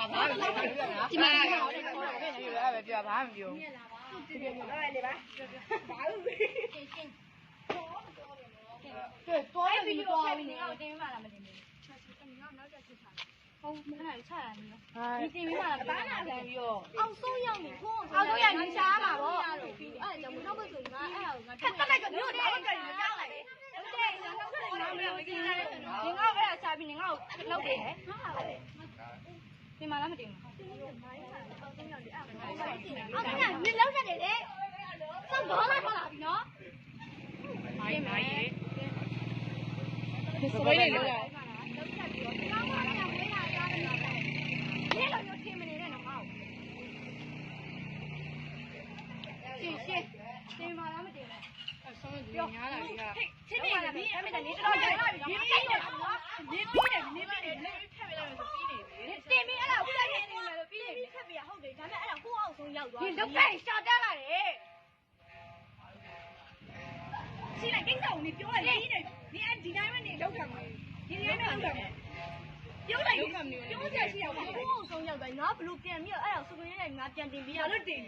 ဒီမှာပဲပြောဘာမှမပြောတော်ပြီတော်ပြီနေတော့တင်းမှလားမတင်းဘူးဟုတ်ခဏလေးချတာနေရောဒီတင်ပြီးမှလားဘာနာခံပြီးတော့အောက်ဆုံးရောက်နေဖုန်းအောက်ဆုံးရောက်နေရှားမှာပေါ့အဲ့ဒါကြောင့်နောက်ဘက်ဆိုငါအဲ့ဒါကိုငါတက်လိုက်ကမြို့တယ်ဟုတ်တယ်ကြောက်လိုက်တယ်ဟုတ်တယ်ငါနောက်ဘက်ငါမလို့တင်တယ်ဒီငါအဲ့ဒါရှားပြီးနေငါ့ကိုလောက်တယ်ဟဲ့တင်မလားမတင်ဘူးအောက်ကမြင်လောက်တယ်လေစောက်တော့လာထွက်လာပြီနော်မိုင်းရေစပွဲလေးလောက်လာนี่เราอยู่ทีมนี้เนี่ยน้องเอาရှင်းတင်ပါလားမတင်ဘူးအဆုံးကြီးညားလာပြီကချင်းနေတယ်ဒီအဲ့မဲ့နေတော့ရလာပြီဒီပြီးတယ်နော်ဒီပြီးတယ်နေပြီးတယ်လက်ထပ်ပြလိုက်လို့ပြီးနေပြီတင်ပြီးအဲ့ဒါဦးလိုက်နေတယ်လို့ပြီးနေပြီထပ်ပြဟုတ်တယ်ဒါပေမဲ့အဲ့ဒါကိုအောင်ဆုံးရောက်သွားဒီလုတ်ပဲရှာတက်လာတယ်ရှင်းလိုက်ကိစ္စကိုနေပြောလိုက်ဒီနေဒီအဲ့ဒီတိုင်းပဲနေလောက်ခံမယ်ဒီတိုင်းပဲလောက်ခံမယ်ပြောလိုက်ပြောချက်ရှိအောင်ကိုအောင်ဆုံးရောက်သွားငါဘလို့ပြန်ပြီးအဲ့ဒါစုစုရဲငါပြန်တင်ပြီးရလို့တင်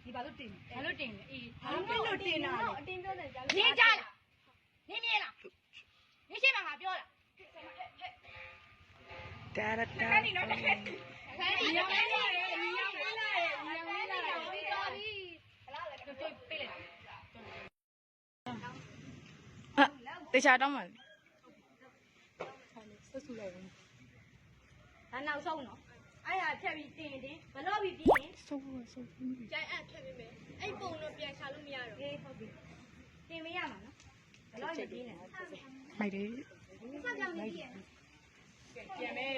ဒီဘာလို့တင်အေးဘာလို့တင်တာလဲအတင်းပြောတယ်ကြာနေကြလားနေမြဲလားနေရှိမှငါပြောလားတာရတာခဏနော်ခဏခဏညောင်းလာတယ်ပြီးသွားပြီပေးလိုက်တေချာတော့မှဒါနောက်ဆုံးနော်အဲ့ဒါဖြတ်ပြီးတင်ဘလို့ပြီးပြီးရင်ဆုံးကြိုင်အဲ့ဖြတ်ပြီးမယ်အဲ့ပုံတော့ပြန်ချလို့မရတော့အေးဟုတ်ပြီတင်မရမှာနော်ဘလို့ပြီးနေမိုက်တယ်ဆက်ကြောင်နေပြီပြန်မယ်